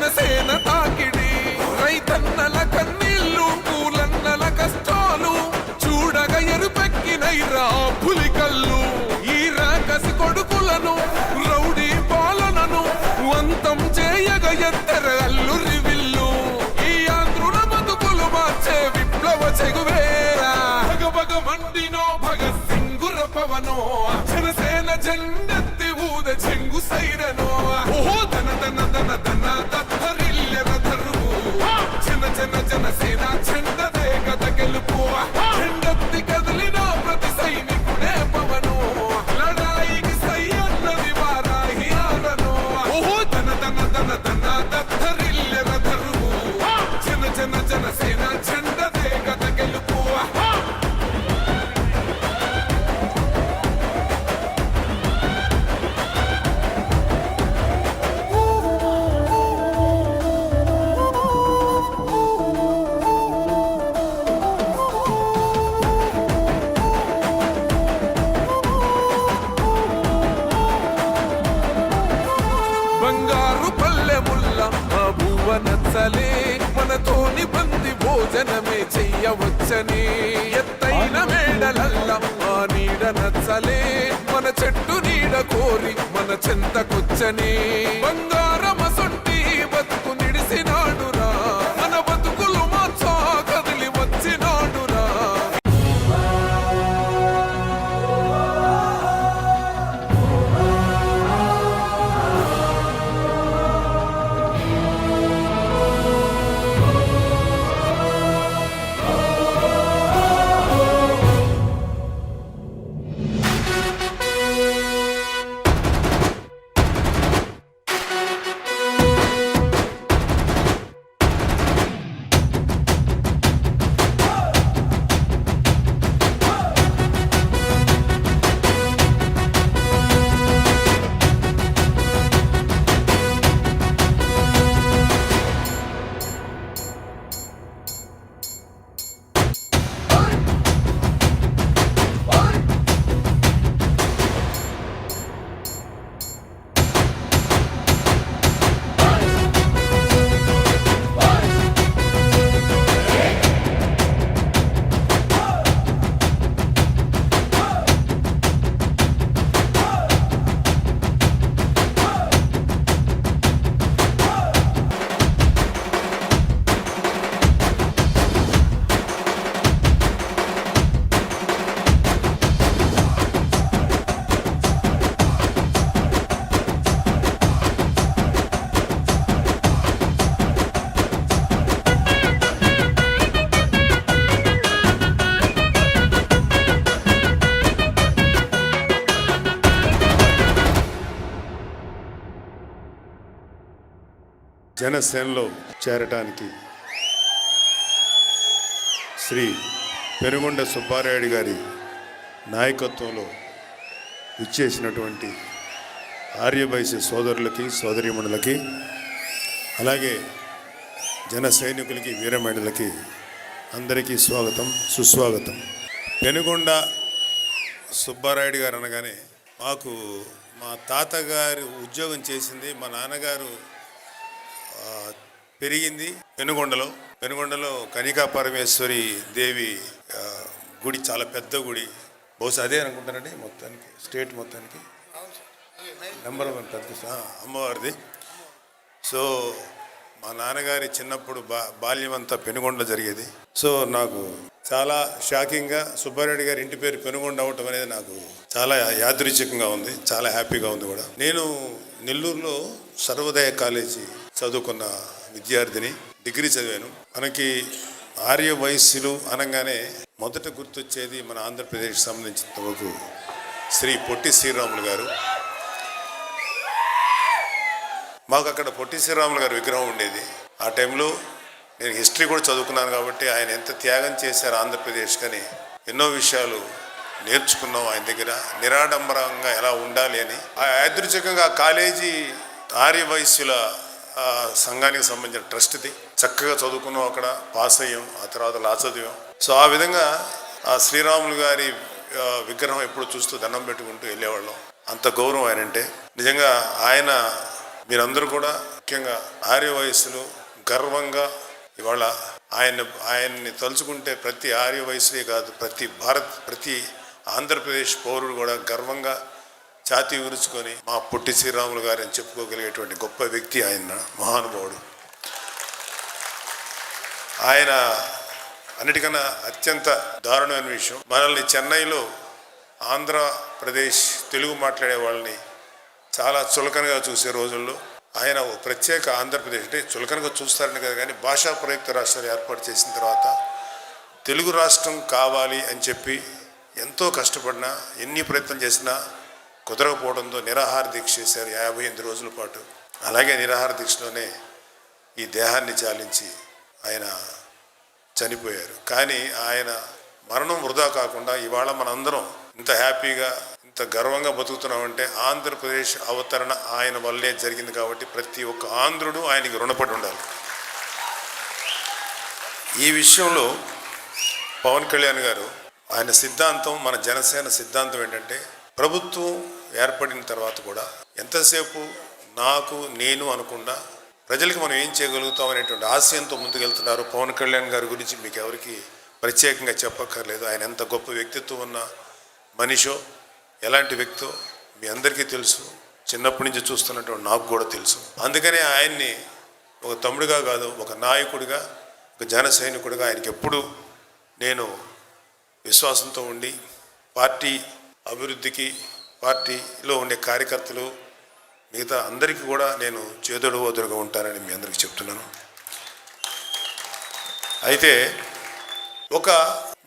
జనసేన తాకిడి రైతన్నల కన్నీళ్లు పూలన్నల కష్టాలు చూడగా ఎరుపెక్కినైరా పులికల్లు ఈ రాకసి కొడుకులను రౌడీ పాలనను అంతం చేయగ ఎత్తర అల్లురి విల్లు ఈ ఆంధ్రుల బతుకులు మార్చే విప్లవ చెగువేరా భగభగ మండినో భగత్ సింగుర పవనో జనసేన జెండెత్తి ఊద చెంగు సైరనో ఓహో ధన ధన ధన ధన దత్తరిల్లెర ధరువు జన జన జనసేన చెండదే గద గెలుపు చెండెత్తి కదిలిన ప్రతి సైనికుడే పవను లడాయికి సై అన్నది వారాహి ఆడను ఓహో ధన ధన ధన ధన దత్తరిల్లెర ధరువు జన జన జనసేన చెండదే గద గెలుపు బంగారు పల్లెముల్ల మా భువ నచ్చలే మనతోని బంది భోజనమే చెయ్యవచ్చని ఎత్తైన మేడలల్ల మా నీడ నచ్చలే మన చెట్టు నీడ కోరి మన చెంతకొచ్చని బంగారమసొంటి బతుకు నిడిసినాడురా మన బతుకులు మార్చా కదిలి వచ్చినాడురా జనసేనలో చేరటానికి శ్రీ పెనుగొండ సుబ్బారాయుడు గారి నాయకత్వంలో ఇచ్చేసినటువంటి ఆర్యవైశ్య సోదరులకి సోదరీమణులకి అలాగే జన సైనికులకి వీరమణులకి అందరికీ స్వాగతం సుస్వాగతం. పెనుగొండ సుబ్బారాయుడు గారు అనగానే మాకు మా తాతగారు ఉద్యోగం చేసింది, మా నాన్నగారు పెరిగింది పెనుగొండలో కనికా పరమేశ్వరి దేవి గుడి, చాలా పెద్ద గుడి, బహుశా అదే అనుకుంటానండి మొత్తానికి స్టేట్ మొత్తానికి నెంబర్ 1 పెద్ద అమ్మవారిది. సో మా నాన్నగారి చిన్నప్పుడు బాల్యం అంతా పెనుగొండలో జరిగేది. సో నాకు చాలా షాకింగ్గా సుబ్బారెడ్డి గారి ఇంటి పేరు పెనుగొండ అవటం అనేది నాకు చాలా యాదృచ్ఛికంగా ఉంది, చాలా హ్యాపీగా ఉంది కూడా. నేను నెల్లూరులో సర్వోదయ కాలేజీ చదువుకున్న విద్యార్థిని, డిగ్రీ చదివాను. మనకి ఆర్య వయస్సులు అనగానే మొదట గుర్తొచ్చేది మన ఆంధ్రప్రదేశ్కి సంబంధించినంత వరకు శ్రీ పొట్టి శ్రీరాములు గారు. మాకు అక్కడ పొట్టి శ్రీరాములు గారి విగ్రహం ఉండేది. ఆ టైంలో నేను హిస్టరీ కూడా చదువుకున్నాను కాబట్టి ఆయన ఎంత త్యాగం చేశారు ఆంధ్రప్రదేశ్ కానీ ఎన్నో విషయాలు నేర్చుకున్నాం ఆయన దగ్గర, నిరాడంబరంగా ఎలా ఉండాలి అని. ఆ యాదృచ్ఛికంగా కాలేజీ ఆర్యవైశ్యుల సంఘానికి సంబంధించిన ట్రస్ట్ది, చక్కగా చదువుకున్నాం, అక్కడ పాస్ అయ్యాం, ఆ తర్వాత లా చదివాం. సో ఆ విధంగా ఆ శ్రీరాములు గారి విగ్రహం ఎప్పుడు చూస్తూ దండం పెట్టుకుంటూ వెళ్ళేవాళ్ళం. అంత గౌరవం ఆయన అంటే. నిజంగా ఆయన మీరందరూ కూడా ముఖ్యంగా ఆర్య వయస్సులో గర్వంగా ఇవాళ ఆయన్ని తలుచుకుంటే ప్రతి ఆర్య వయసులే కాదు, ప్రతి ఆంధ్రప్రదేశ్ పౌరుడు కూడా గర్వంగా ఛాతీ విరుచుకొని మా పొట్టి శ్రీరాములు గారు అని చెప్పుకోగలిగేటువంటి గొప్ప వ్యక్తి ఆయన, మహానుభావుడు. ఆయన అన్నిటికన్నా అత్యంత దారుణమైన విషయం, మనల్ని చెన్నైలో ఆంధ్రప్రదేశ్ తెలుగు మాట్లాడే వాళ్ళని చాలా చులకనగా చూసే రోజుల్లో ఆయన ఒక ప్రత్యేక ఆంధ్రప్రదేశ్ అంటే చులకనగా చూస్తారని కదా, కానీ భాషా ప్రయుక్త రాష్ట్రాలు ఏర్పాటు చేసిన తర్వాత తెలుగు రాష్ట్రం కావాలి అని చెప్పి ఎంతో కష్టపడినా, ఎన్ని ప్రయత్నం చేసినా కుదరకపోవడంతో నిరాహార దీక్ష చేశారు 58 రోజుల పాటు. అలాగే నిరాహార దీక్షలోనే ఈ దేహాన్ని చాలించి ఆయన చనిపోయారు. కానీ ఆయన మరణం వృధా కాకుండా ఇవాళ మనందరం ఇంత హ్యాపీగా ఇంత గర్వంగా బతుకుతున్నామంటే ఆంధ్రప్రదేశ్ అవతరణ ఆయన వల్లే జరిగింది. కాబట్టి ప్రతి ఒక్క ఆంధ్రుడు ఆయనకి రుణపడి ఉండాలి. ఈ విషయంలో పవన్ కళ్యాణ్ గారు ఆయన సిద్ధాంతం, మన జనసేన సిద్ధాంతం ఏంటంటే, ప్రభుత్వం ఏర్పడిన తర్వాత కూడా ఎంతసేపు నాకు నేను అనకుండా ప్రజలకు మనం ఏం చేయగలుగుతాం అనేటువంటి ఆశయంతో ముందుకెళ్తున్నారు. పవన్ కళ్యాణ్ గారి గురించి మీకు ఎవరికి ప్రత్యేకంగా చెప్పక్కర్లేదు. ఆయన ఎంత గొప్ప వ్యక్తిత్వం ఉన్న మనిషో, ఎలాంటి వ్యక్తో మీ అందరికీ తెలుసు. చిన్నప్పటి నుంచి చూస్తున్నటువంటి నాకు కూడా తెలుసు. అందుకనే ఆయన్ని ఒక తమ్ముడిగా కాదు, ఒక నాయకుడిగా, ఒక జన సైనికుడిగా ఆయనకి ఎప్పుడు నేను విశ్వాసంతో ఉండి పార్టీ అభివృద్ధికి, పార్టీలో ఉండే కార్యకర్తలు మిగతా అందరికీ కూడా నేను చేదోడు ఓదురుగా ఉంటానని మీ అందరికీ చెప్తున్నాను. అయితే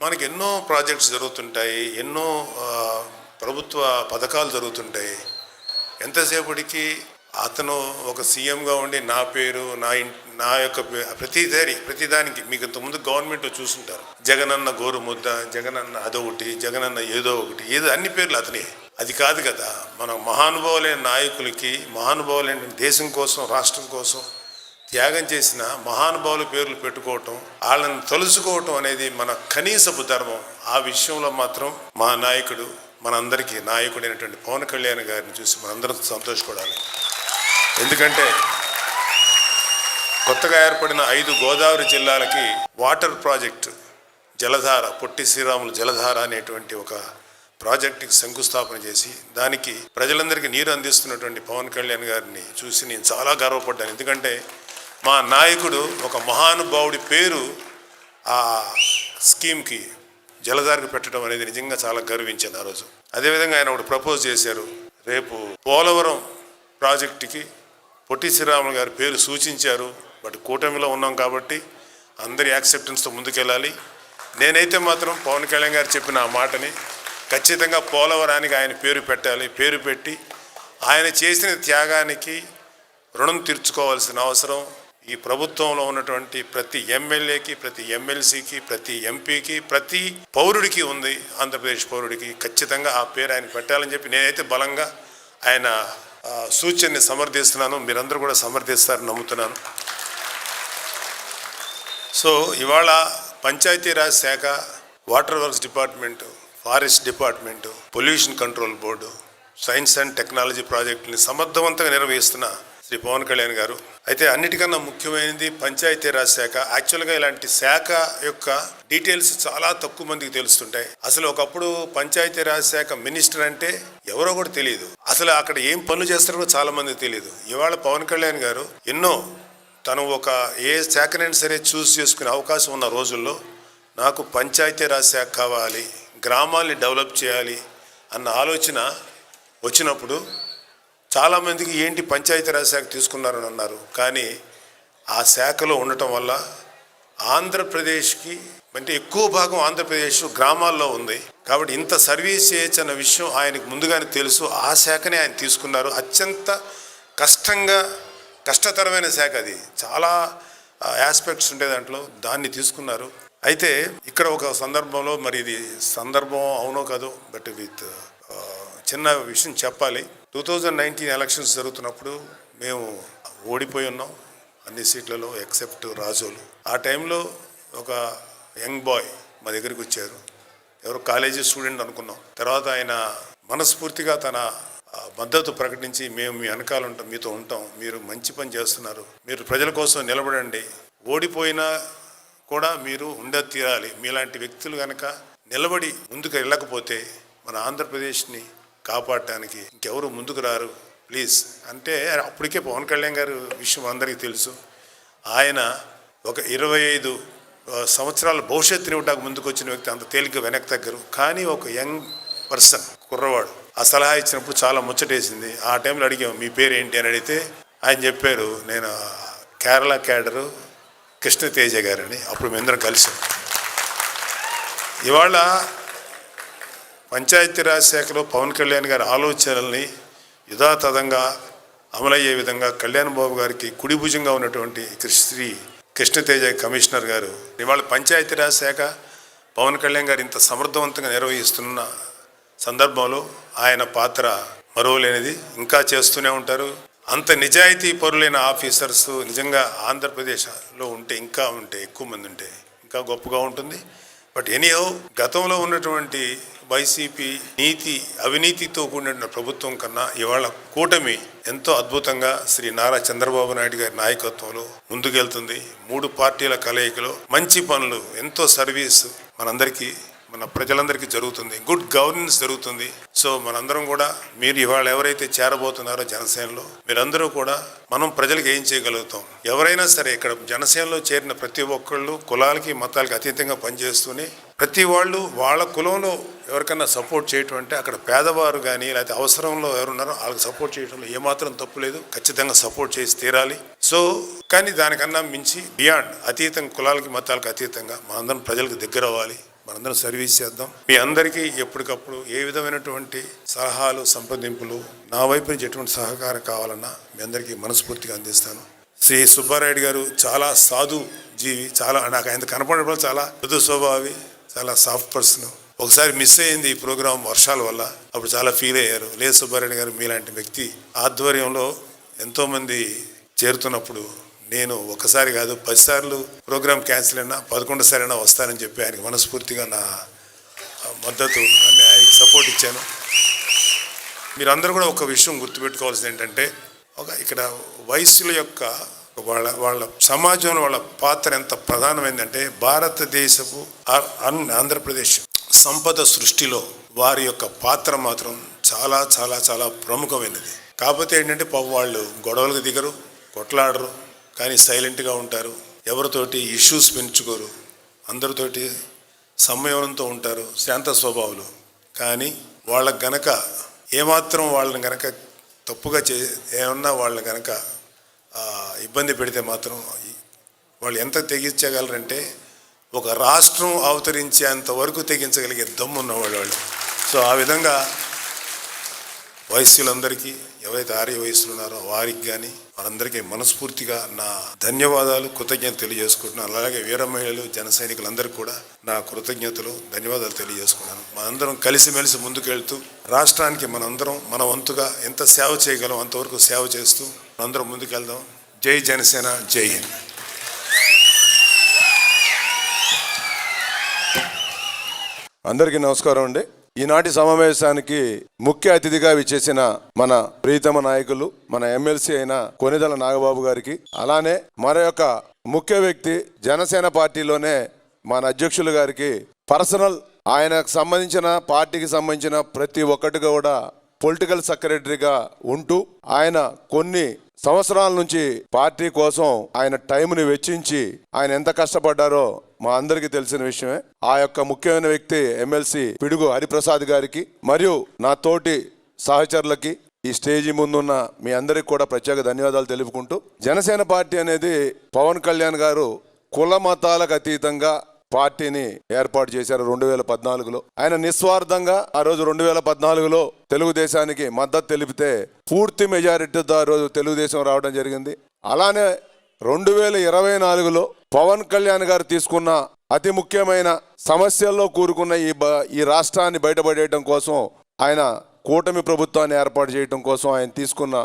మనకి ఎన్నో ప్రాజెక్ట్స్ జరుగుతుంటాయి, ఎన్నో ప్రభుత్వ పథకాలు జరుగుతుంటాయి. ఎంతసేపటికి అతను ఒక సీఎంగా ఉండి నా పేరు, నా యొక్క ప్రతిదానికి మీకు ఇంతకుముందు గవర్నమెంట్లో చూసుంటారు, జగనన్న గోరు ముద్ద, జగనన్న అదొకటి, జగనన్న ఏదో ఒకటి, అన్ని పేర్లు అతనే. అది కాదు కదా. మన మహానుభావులైన నాయకులకి, మహానుభావులైన దేశం కోసం, రాష్ట్రం కోసం త్యాగం చేసిన మహానుభావుల పేర్లు పెట్టుకోవటం, వాళ్ళని తలుచుకోవటం అనేది మన కనీసపు ధర్మం. ఆ విషయంలో మాత్రం మా నాయకుడు, మనందరికీ నాయకుడైనటువంటి పవన్ కళ్యాణ్ గారిని చూసి మనందరం సంతోషపడాలి. ఎందుకంటే కొత్తగా ఏర్పడిన 5 గోదావరి జిల్లాలకి వాటర్ ప్రాజెక్టు జలధార, పొట్టి శ్రీరాములు జలధార అనేటువంటి ఒక ప్రాజెక్టుకి శంకుస్థాపన చేసి దానికి ప్రజలందరికీ నీరు అందిస్తున్నటువంటి పవన్ కళ్యాణ్ గారిని చూసి నేను చాలా గర్వపడ్డాను. ఎందుకంటే మా నాయకుడు ఒక మహానుభావుడి పేరు ఆ స్కీమ్కి, జలధారకు పెట్టడం అనేది నిజంగా చాలా గర్వించాను ఆ రోజు. అదేవిధంగా ఆయన ఒకటి ప్రపోజ్ చేశారు, రేపు పోలవరం ప్రాజెక్టుకి పొట్టి శ్రీరాములు గారి పేరు సూచించారు. బట్ కూటమిలో ఉన్నాం కాబట్టి అందరి యాక్సెప్టెన్స్తో ముందుకెళ్ళాలి. నేనైతే మాత్రం పవన్ కళ్యాణ్ గారు చెప్పిన ఆ మాటని ఖచ్చితంగా పోలవరానికి ఆయన పేరు పెట్టాలి. పేరు పెట్టి ఆయన చేసిన త్యాగానికి రుణం తీర్చుకోవాల్సిన అవసరం ఈ ప్రభుత్వంలో ఉన్నటువంటి ప్రతి ఎమ్మెల్యేకి, ప్రతి ఎమ్మెల్సీకి, ప్రతి ఎంపీకి, ప్రతి పౌరుడికి ఉంది. ఆంధ్రప్రదేశ్ పౌరుడికి ఖచ్చితంగా ఆ పేరు ఆయన పెట్టాలని చెప్పి నేనైతే బలంగా ఆయన సూచనని సమర్థిస్తున్నాను. మీరందరూ కూడా సమర్థిస్తారని నమ్ముతున్నాను. సో ఇవాళ పంచాయతీరాజ్ శాఖ, water works department, forest department, pollution control board, science and technology ప్రాజెక్టుని సమర్థవంతంగా నిర్వహిస్తున్న శ్రీ పవన్ కళ్యాణ్ గారు. అయితే అన్నిటికన్నా ముఖ్యమైనది పంచాయతీరాజ్ శాఖ. యాక్చువల్గా ఇలాంటి శాఖ యొక్క డీటెయిల్స్ చాలా తక్కువ మందికి తెలుస్తుంటాయి. అసలు ఒకప్పుడు పంచాయతీరాజ్ శాఖ మినిస్టర్ అంటే ఎవరో కూడా తెలియదు. అసలు అక్కడ ఏం పనులు చేస్తారో చాలా మందికి తెలియదు. ఇవాళ పవన్ కళ్యాణ్ గారు తను ఏ శాఖనైనా సరే చూస్ చేసుకునే అవకాశం ఉన్న రోజుల్లో నాకు పంచాయతీరాజ్ శాఖ కావాలి, గ్రామాల్ని డెవలప్ చేయాలి అన్న ఆలోచన వచ్చినప్పుడు చాలామందికి ఏంటి పంచాయతీరాజ్ శాఖ తీసుకున్నారని అన్నారు. కానీ ఆ శాఖలో ఉండటం వల్ల ఆంధ్రప్రదేశ్కి అంటే ఎక్కువ భాగం ఆంధ్రప్రదేశ్ గ్రామాల్లో ఉంది. కాబట్టి ఇంత సర్వీస్ చేయొచ్చు అన్న విషయం ఆయనకు ముందుగానే తెలుసు. ఆ శాఖనే ఆయన తీసుకున్నారు. అత్యంత కష్టతరమైన శాఖ అది. చాలా ఆస్పెక్ట్స్ ఉండే దాంట్లో దాన్ని తీసుకున్నారు. అయితే ఇక్కడ ఒక సందర్భంలో, మరి ఇది సందర్భం అవునో కాదో, బట్ చిన్న విషయం చెప్పాలి. 2019 ఎలక్షన్స్ జరుగుతున్నప్పుడు మేము ఓడిపోయి ఉన్నాం అన్ని సీట్లలో ఎక్సెప్ట్ రాజోలు. ఆ టైంలో ఒక యంగ్ బాయ్ మా దగ్గరికి వచ్చారు. ఎవరో కాలేజీ స్టూడెంట్ అనుకున్నాం. తర్వాత ఆయన మనస్ఫూర్తిగా తన మద్దతు ప్రకటించి మేము మీ వెనకాల ఉంటాం, మీతో ఉంటాం, మీరు మంచి పని చేస్తున్నారు, మీరు ప్రజల కోసం నిలబడండి, ఓడిపోయినా కూడా మీరు ఉండే తీరాలి, మీలాంటి వ్యక్తులు కనుక నిలబడి ముందుకు వెళ్ళకపోతే మన ఆంధ్రప్రదేశ్ని కాపాడటానికి ఇంకెవరు ముందుకు రారు ప్లీజ్ అంటే. అప్పటికే పవన్ కళ్యాణ్ గారు విషయం అందరికీ తెలుసు. ఆయన ఒక 25 సంవత్సరాల భవిష్యత్తుని ఇవ్వడానికి ముందుకు వచ్చిన వ్యక్తి, అంత తేలిక వెనక్కి తగ్గరు. కానీ ఒక యంగ్ పర్సన్, కుర్రవాడు ఆ సలహా ఇచ్చినప్పుడు చాలా ముచ్చటేసింది. ఆ టైంలో అడిగాము మీ పేరు ఏంటి అని అడిగితే ఆయన చెప్పారు నేను కేరళ క్యాడరు కృష్ణతేజ గారని. అప్పుడు మేమందరం కలిసాం. ఇవాళ పంచాయతీరాజ్ శాఖలో పవన్ కళ్యాణ్ గారి ఆలోచనల్ని యథాతథంగా అమలయ్యే విధంగా కళ్యాణ్ బాబు గారికి కుడి భుజంగా ఉన్నటువంటి శ్రీ కృష్ణతేజ కమిషనర్ గారు ఇవాళ పంచాయతీరాజ్ శాఖ పవన్ కళ్యాణ్ గారు ఇంత సమర్థవంతంగా నిర్వహిస్తున్న సందర్భంలో ఆయన పాత్ర మరువలేనిది. ఇంకా చేస్తూనే ఉంటారు. అంత నిజాయితీ పరులైన ఆఫీసర్స్ నిజంగా ఆంధ్రప్రదేశ్లో ఉంటే, ఇంకా ఎక్కువ మంది ఉంటే ఇంకా గొప్పగా ఉంటుంది. బట్ ఎనీహౌ గతంలో ఉన్నటువంటి వైసీపీ అవినీతితో కూడిన ప్రభుత్వం కన్నా ఇవాళ కూటమి ఎంతో అద్భుతంగా శ్రీ నారా చంద్రబాబు నాయుడు గారి నాయకత్వంలో ముందుకెళ్తుంది. 3 పార్టీల కలయికలో మంచి పనులు, ఎంతో సర్వీస్ మనందరికీ, మన ప్రజలందరికీ జరుగుతుంది. గుడ్ గవర్నెన్స్ జరుగుతుంది. సో మనందరం కూడా, మీరు ఇవాళ ఎవరైతే చేరబోతున్నారో జనసేనలో, మీరందరూ కూడా మనం ప్రజలకు ఏం చేయగలుగుతాం. ఎవరైనా సరే ఇక్కడ జనసేనలో చేరిన ప్రతి ఒక్కళ్ళు కులాలకి మతాలకి అతీతంగా పనిచేస్తూనే ప్రతి వాళ్ళు వాళ్ళ కులంలో ఎవరికన్నా సపోర్ట్ చేయటం అంటే అక్కడ పేదవారు కానీ లేకపోతే అవసరంలో ఎవరున్నారో వాళ్ళకి సపోర్ట్ చేయడంలో ఏమాత్రం తప్పు లేదు. ఖచ్చితంగా సపోర్ట్ చేసి తీరాలి. సో కానీ దానికన్నా మించి బియాండ్, అతీతంగా కులాలకి మతాలకు అతీతంగా మనందరం ప్రజలకు దగ్గర అవ్వాలి, మనందరం సర్వీస్ చేద్దాం. మీ అందరికీ ఎప్పటికప్పుడు ఏ విధమైనటువంటి సలహాలు సంప్రదింపులు నా వైపు నుంచి ఎటువంటి సహకారం కావాలన్నా మీ అందరికీ మనస్ఫూర్తిగా అందిస్తాను. శ్రీ సుబ్బారాయుడు గారు చాలా సాధు జీవి, చాలా నాకు ఆయన కనపడినప్పుడు చాలా మృదు స్వభావి, చాలా సాఫ్ట్ పర్సన్. ఒకసారి మిస్ అయింది ఈ ప్రోగ్రాం వర్షాల వల్ల, అప్పుడు చాలా ఫీల్ అయ్యారు. లేదు సుబ్బారెడ్డి గారు మీలాంటి వ్యక్తి ఆధ్వర్యంలో ఎంతోమంది చేరుతున్నప్పుడు నేను ఒకసారి కాదు 10 సార్లు ప్రోగ్రాం క్యాన్సిల్ అయినా 11 సారైనా వస్తానని చెప్పి ఆయనకి మనస్ఫూర్తిగా నా మద్దతు అని ఆయనకి సపోర్ట్ ఇచ్చాను. మీరందరూ కూడా ఒక విషయం గుర్తుపెట్టుకోవాల్సింది ఏంటంటే, ఇక్కడ వయస్సుల యొక్క వాళ్ళ సమాజంలో వాళ్ళ పాత్ర ఎంత ప్రధానమైందంటే, భారతదేశపు ఆంధ్రప్రదేశ్ సంపద సృష్టిలో వారి యొక్క పాత్ర మాత్రం చాలా చాలా చాలా ప్రముఖమైనది. కాకపోతే ఏంటంటే వాళ్ళు గొడవలకు దిగరు, కొట్లాడరు, కానీ సైలెంట్గా ఉంటారు, ఎవరితోటి ఇష్యూస్ పెంచుకోరు, అందరితోటి సంయమనంతో ఉంటారు, శాంత స్వభావాలు. కానీ వాళ్ళకి గనక ఏమాత్రం వాళ్ళని గనక తప్పుగా ఏమన్నా వాళ్ళని గనక ఇబ్బంది పెడితే మాత్రం వాళ్ళు ఎంత తెగించగలరంటే ఒక రాష్ట్రం అవతరించేంత వరకు తెగించగలిగే దమ్మున్నవాళ్ళు వాళ్ళు. సో ఆ విధంగా వయస్సులందరికీ, ఎవరైతే ఆర్య వయస్సులు ఉన్నారో వారికి కానీ వారందరికీ మనస్ఫూర్తిగా నా ధన్యవాదాలు, కృతజ్ఞతలు తెలియజేసుకుంటున్నాను. అలాగే వీర మహిళలు, జన సైనికులందరికీ కూడా నా కృతజ్ఞతలు, ధన్యవాదాలు తెలియజేసుకున్నాను. మనందరం కలిసిమెలిసి ముందుకెళ్తూ రాష్ట్రానికి మనందరం మన వంతుగా ఎంత సేవ చేయగలం అంతవరకు సేవ చేస్తూ మనందరం ముందుకెళ్దాం. జై జనసేన, జై హింద్. అందరికీ నమస్కారం అండి. ఈనాటి సమావేశానికి ముఖ్య అతిథిగా విచ్చేసిన మన ప్రీతమ నాయకులు, మన ఎమ్మెల్సీ అయిన కొనిదెల నాగబాబు గారికి, అలానే మరొక ముఖ్య వ్యక్తి జనసేన పార్టీలోనే మన అధ్యక్షులు గారికి, పర్సనల్ ఆయనకు సంబంధించిన పార్టీకి సంబంధించిన ప్రతి ఒక్కటి కూడా పొలిటికల్ సెక్రటరీగా ఉంటూ ఆయన కొన్ని సంవత్సరాల నుంచి పార్టీ కోసం ఆయన టైంని వెచ్చించి ఆయన ఎంత కష్టపడ్డారో మా అందరికీ తెలిసిన విషయమే. ఆ యొక్క ముఖ్యమైన వ్యక్తి ఎమ్మెల్సీ పిడుగు హరిప్రసాద్ గారికి మరియు నా తోటి సహచరులకి, ఈ స్టేజీ ముందున్న మీ అందరికి కూడా ప్రత్యేక ధన్యవాదాలు తెలుపుకుంటూ, జనసేన పార్టీ అనేది పవన్ కళ్యాణ్ గారు కుల మతాలకు అతీతంగా పార్టీని ఏర్పాటు చేశారు 2014లో. ఆయన నిస్వార్థంగా ఆ రోజు 2014లో తెలుగుదేశానికి మద్దతు తెలిపితే పూర్తి మెజారిటీతో ఆ రోజు తెలుగుదేశం రావడం జరిగింది. అలానే 2024లో పవన్ కళ్యాణ్ గారు తీసుకున్న అతి ముఖ్యమైన సమస్యల్లో కూరుకున్న ఈ రాష్ట్రాన్ని బయటపడేయడం కోసం, ఆయన కూటమి ప్రభుత్వాన్ని ఏర్పాటు చేయడం కోసం ఆయన తీసుకున్న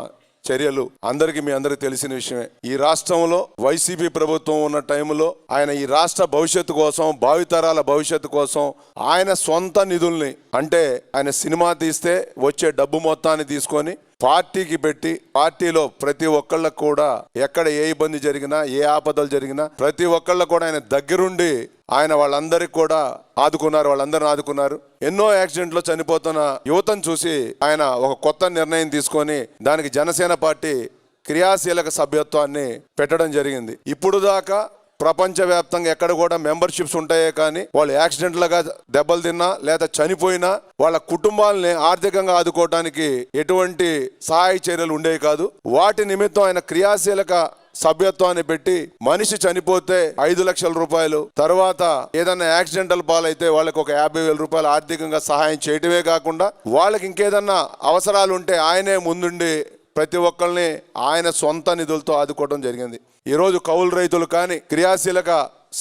చర్యలు అందరికీ మీ అందరికీ తెలిసిన విషయమే. ఈ రాష్ట్రంలో వైసీపీ ప్రభుత్వం ఉన్న టైంలో ఆయన ఈ రాష్ట్ర భవిష్యత్తు కోసం, భావితరాల భవిష్యత్తు కోసం ఆయన సొంత నిధుల్ని, అంటే ఆయన సినిమా తీస్తే వచ్చే డబ్బు మొత్తాన్ని తీసుకొని పార్టీకి పెట్టి, పార్టీలో ప్రతి ఒక్కళ్ళకు కూడా ఎక్కడ ఏ ఇబ్బంది జరిగినా, ఏ ఆపదలు జరిగినా ప్రతి ఒక్కళ్ళకు కూడా ఆయన దగ్గరుండి ఆయన వాళ్ళందరికీ కూడా ఆదుకున్నారు, వాళ్ళందరిని ఆదుకున్నారు. ఎన్నో యాక్సిడెంట్లో చనిపోతున్న యువతను చూసి ఆయన ఒక కొత్త నిర్ణయం తీసుకొని దానికి జనసేన పార్టీ క్రియాశీలక సభ్యత్వాన్ని పెట్టడం జరిగింది. ఇప్పుడు దాకా ప్రపంచవ్యాప్తంగా ఎక్కడ కూడా మెంబర్షిప్స్ ఉంటాయే కానీ వాళ్ళు యాక్సిడెంట్లుగా దెబ్బలు తిన్నా లేదా చనిపోయినా వాళ్ళ కుటుంబాలని ఆర్థికంగా ఆదుకోవడానికి ఎటువంటి సహాయ చర్యలు ఉండేవి కాదు. వాటి నిమిత్తం ఆయన క్రియాశీలక సభ్యత్వాన్ని పెట్టి మనిషి చనిపోతే 5 లక్షల రూపాయలు, తర్వాత ఏదన్నా యాక్సిడెంటల్ పాలైతే వాళ్ళకి ఒక 50,000 రూపాయలు ఆర్థికంగా సహాయం చేయటమే కాకుండా వాళ్ళకి ఇంకేదన్నా అవసరాలు ఉంటే ఆయనే ముందుండి ప్రతి ఒక్కరిని ఆయన సొంత నిధులతో ఆదుకోవడం జరిగింది. ఈరోజు కౌలు రైతులు కానీ క్రియాశీలక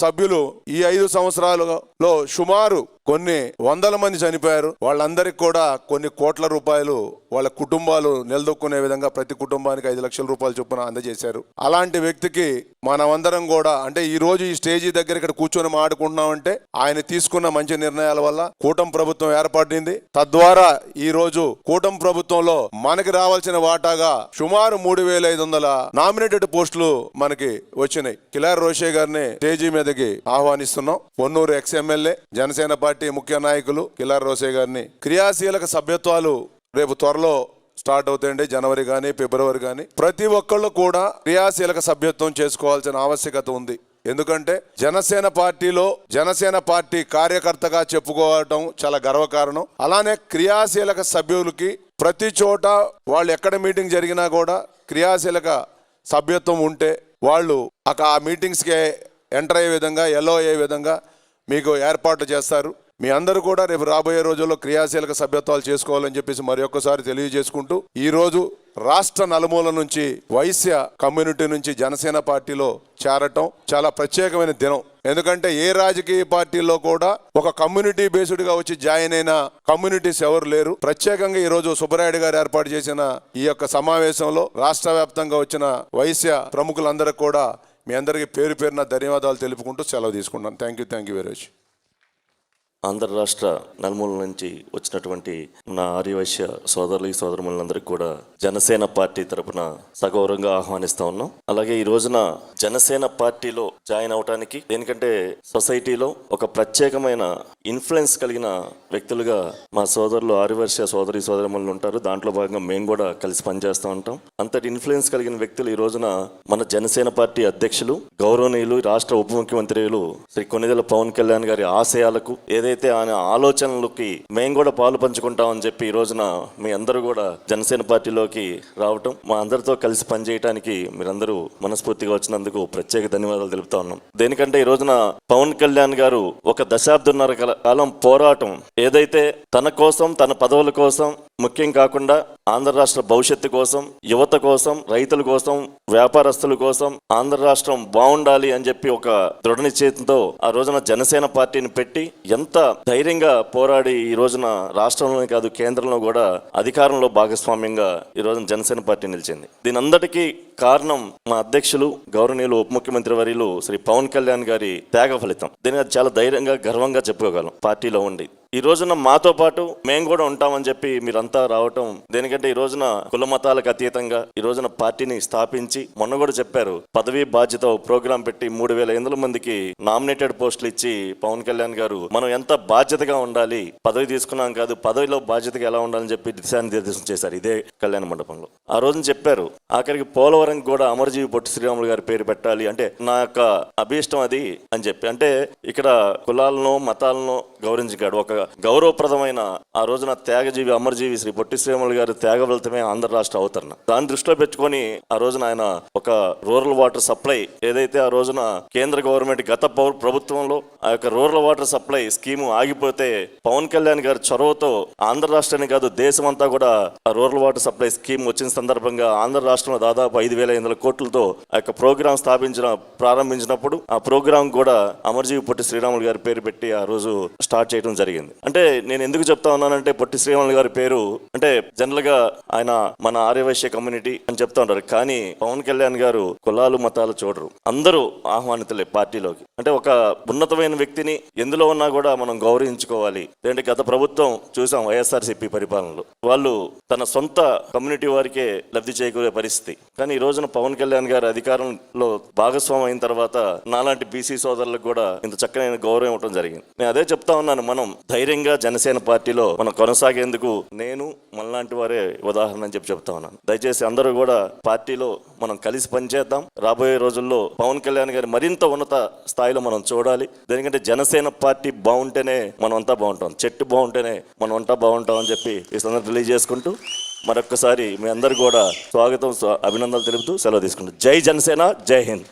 సభ్యులు ఈ 5 సంవత్సరాలలో సుమారు కొన్ని వందల మంది చనిపోయారు. వాళ్ళందరికీ కూడా కొన్ని కోట్ల రూపాయలు వాళ్ళ కుటుంబాలు నిలదొక్కునే విధంగా ప్రతి కుటుంబానికి 5 లక్షల రూపాయలు చొప్పున అందజేశారు. అలాంటి వ్యక్తికి మనమందరం కూడా, అంటే ఈ రోజు ఈ స్టేజీ దగ్గర ఇక్కడ కూర్చొని మాట్లాడుకుంటున్నామంటే ఆయన తీసుకున్న మంచి నిర్ణయాల వల్ల కూటమి ప్రభుత్వం ఏర్పడింది. తద్వారా ఈ రోజు కూటమి ప్రభుత్వంలో మనకి రావాల్సిన వాటాగా సుమారు 3,500 నామినేటెడ్ పోస్టులు మనకి వచ్చినాయి. కిలారి రోషే గారిని స్టేజీ మీదకి ఆహ్వానిస్తున్నాం. పొన్నూరు ఎక్స్-ఎమ్మెల్యే, జనసేన పార్టీ ముఖ్య నాయకులు కిలారి రోషే గారిని. క్రియాశీలక సభ్యత్వాలు రేపు త్వరలో స్టార్ట్ అవుతాయండి, జనవరి కానీ ఫిబ్రవరి కానీ. ప్రతి ఒక్కళ్ళు కూడా క్రియాశీలక సభ్యత్వం చేసుకోవాల్సిన ఆవశ్యకత ఉంది. ఎందుకంటే జనసేన పార్టీలో జనసేన పార్టీ కార్యకర్తగా చెప్పుకోవడం చాలా గర్వకారణం. అలానే క్రియాశీలక సభ్యులకి ప్రతి చోట వాళ్ళు ఎక్కడ మీటింగ్ జరిగినా కూడా క్రియాశీలక సభ్యత్వం ఉంటే వాళ్ళు ఆ మీటింగ్స్కి ఎంటర్ అయ్యే విధంగా, ఎల్లో అయ్యే విధంగా మీకు ఏర్పాట్లు చేస్తారు. మీ అందరూ కూడా రేపు రాబోయే రోజుల్లో క్రియాశీలక సభ్యత్వాలు చేసుకోవాలని చెప్పేసి మరి ఒక్కసారి తెలియజేసుకుంటూ, ఈరోజు రాష్ట్ర నలుమూల నుంచి వైశ్య కమ్యూనిటీ నుంచి జనసేన పార్టీలో చేరటం చాలా ప్రత్యేకమైన దినం. ఎందుకంటే ఏ రాజకీయ పార్టీలో కూడా ఒక కమ్యూనిటీ బేస్డ్గా వచ్చి జాయిన్ అయిన కమ్యూనిటీస్ ఎవరు లేరు. ప్రత్యేకంగా ఈరోజు సుబ్బరాయుడు గారు ఏర్పాటు చేసిన ఈ యొక్క సమావేశంలో రాష్ట్ర వ్యాప్తంగా వచ్చిన వైశ్య ప్రముఖులందరికీ కూడా మీ అందరికీ పేరు పేరున ధన్యవాదాలు తెలుపుకుంటూ సెలవు తీసుకుంటాను. Thank you very much. Andhra రాష్ట్ర నలుమూల నుంచి వచ్చినటువంటి నా ఆర్యవైశ్య సోదరులందరికీ కూడా జనసేన పార్టీ తరపున సగౌరవంగా ఆహ్వానిస్తా ఉన్నాం. అలాగే ఈ రోజున జనసేన పార్టీలో జాయిన్ అవడానికి, ఎందుకంటే సొసైటీలో ఒక ప్రత్యేకమైన ఇన్ఫ్లుయెన్స్ కలిగిన వ్యక్తులుగా మా సోదరులు ఆర్యవైశ్య సోదరులు ఉంటారు. దాంట్లో భాగంగా మేము కూడా కలిసి పనిచేస్తూ ఉంటాం. అంతటి ఇన్ఫ్లుయెన్స్ కలిగిన వ్యక్తులు ఈ రోజున మన జనసేన పార్టీ అధ్యక్షులు, గౌరవనీయులు, రాష్ట్ర ఉప ముఖ్యమంత్రులు శ్రీ కొణిదెల పవన్ కళ్యాణ్ గారి ఆశయాలకు, ఏదైతే ఆయన ఆలోచనలకి మేము కూడా పాలు పంచుకుంటామని చెప్పి ఈ రోజున మీ అందరూ కూడా జనసేన పార్టీలోకి రావటం, మా అందరితో కలిసి పనిచేయడానికి మీరందరూ మనస్ఫూర్తిగా వచ్చినందుకు ప్రత్యేక ధన్యవాదాలు తెలుపుతా ఉన్నాం. దేనికంటే ఈ రోజున పవన్ కళ్యాణ్ గారు ఒక దశాబ్దన్నర కాలం పోరాటం, ఏదైతే తన కోసం, తన పదవుల కోసం ముఖ్యం కాకుండా ఆంధ్ర రాష్ట్ర భవిష్యత్తు కోసం, యువత కోసం, రైతుల కోసం, వ్యాపారస్తుల కోసం ఆంధ్ర రాష్ట్రం బాగుండాలి అని చెప్పి ఒక దృఢ నిశ్చయంతో ఆ రోజున జనసేన పార్టీని పెట్టి ఎంత ధైర్యంగా పోరాడి ఈ రోజున రాష్ట్రంలోనే కాదు కేంద్రంలో కూడా అధికారంలో భాగస్వామ్యంగా ఈ రోజున జనసేన పార్టీ నిలిచింది. దీని అందరికీ కారణం మా అధ్యక్షులు, గౌరవనీయులు, ఉప ముఖ్యమంత్రి వర్యులు శ్రీ పవన్ కళ్యాణ్ గారి త్యాగ ఫలితం. దీన్ని చాలా ధైర్యంగా, గర్వంగా చెప్పుకోగలం పార్టీలో ఉండి. ఈ రోజున మాతో పాటు మేము కూడా ఉంటామని చెప్పి మీరంతా రావటం, దేనికంటే ఈ రోజున కుల మతాలకు అతీతంగా ఈ రోజున పార్టీని స్థాపించి, మొన్న కూడా చెప్పారు, పదవీ బాధ్యత ప్రోగ్రాం పెట్టి 3,500 మందికి నామినేటెడ్ పోస్టులు ఇచ్చి పవన్ కళ్యాణ్ గారు మనం ఎంత బాధ్యతగా ఉండాలి, పదవి తీసుకున్నాం కాదు, పదవిలో బాధ్యతగా ఎలా ఉండాలని చెప్పి దిశానిర్దేశం చేశారు ఇదే కళ్యాణ మండపంలో. ఆ రోజున చెప్పారు, ఆఖరికి పోలవరం కూడా అమరజీవి పొట్టి శ్రీరాములు గారి పేరు పెట్టాలి అంటే నా యొక్క అభీష్టం అది అని చెప్పి, అంటే ఇక్కడ కులాలను మతాలను గౌరవించాడు. ఒక గౌరవప్రదమైన ఆ రోజున త్యాగజీవి, అమరజీవి శ్రీ పొట్టి శ్రీరాములు గారి త్యాగ ఫలితమే ఆంధ్ర రాష్ట్ర అవతరణ. దాన్ని దృష్టిలో పెట్టుకొని ఆ రోజున ఆయన ఒక రూరల్ వాటర్ సప్లై, ఏదైతే ఆ రోజున కేంద్ర గవర్నమెంట్ గత ప్రభుత్వంలో ఆ యొక్క రూరల్ వాటర్ సప్లై స్కీము ఆగిపోతే పవన్ కళ్యాణ్ గారి చొరవతో ఆంధ్ర రాష్ట్రాన్ని కాదు దేశం అంతా కూడా ఆ రూరల్ వాటర్ సప్లై స్కీమ్ వచ్చిన సందర్భంగా ఆంధ్ర రాష్ట్రంలో దాదాపు 5 5,500 కోట్లతో ఆ యొక్క ప్రోగ్రాం ప్రారంభించినప్పుడు ఆ ప్రోగ్రాం కూడా అమర్జీవి పొట్టి శ్రీరాములు గారి పేరు పెట్టి ఆ రోజు స్టార్ట్ చేయడం జరిగింది. అంటే నేను ఎందుకు చెప్తా ఉన్నానంటే పొట్టి శ్రీరాములు గారి పేరు అంటే జనరల్ గా ఆయన మన ఆర్యవైశ్య కమ్యూనిటీ అని చెప్తా ఉంటారు, కానీ పవన్ కళ్యాణ్ గారు కులాలు మతాలు చూడరు, అందరూ ఆహ్వానితులే పార్టీలోకి. అంటే ఒక ఉన్నతమైన వ్యక్తిని ఎందులో ఉన్నా కూడా మనం గౌరవించుకోవాలి. లేదంటే గత ప్రభుత్వం చూసాం వైఎస్ఆర్సీపీ పరిపాలనలో వాళ్ళు తన సొంత కమ్యూనిటీ వారికే లబ్ధి చేకూరే పరిస్థితి. కానీ ఈ రోజున పవన్ కళ్యాణ్ గారు అధికారంలో భాగస్వామి అయిన తర్వాత నాలాంటి బీసీ సోదరులకు కూడా ఇంత చక్కనైన గౌరవం ఇవ్వడం జరిగింది. నేను అదే చెప్తా ఉన్నాను, మనం ధైర్యంగా జనసేన పార్టీలో మనం కొనసాగేందుకు నేను మనలాంటి వారే ఉదాహరణ అని చెప్తా ఉన్నాను. దయచేసి అందరూ కూడా పార్టీలో మనం కలిసి పనిచేద్దాం. రాబోయే రోజుల్లో పవన్ కళ్యాణ్ గారి మరింత ఉన్నత స్థాయిలో మనం చూడాలి. ఎందుకంటే జనసేన పార్టీ బాగుంటేనే మనం అంతా బాగుంటాం, చెట్టు బాగుంటేనే మనం అంతా బాగుంటాం అని చెప్పి ఈ సందర్భంగా తెలియజేసుకుంటూ మరొక్కసారి మీ అందరు కూడా స్వాగతం అభినందనలు తెలుపుతూ సెలవు తీసుకుంటాం. జై జనసేన, జై హింద్.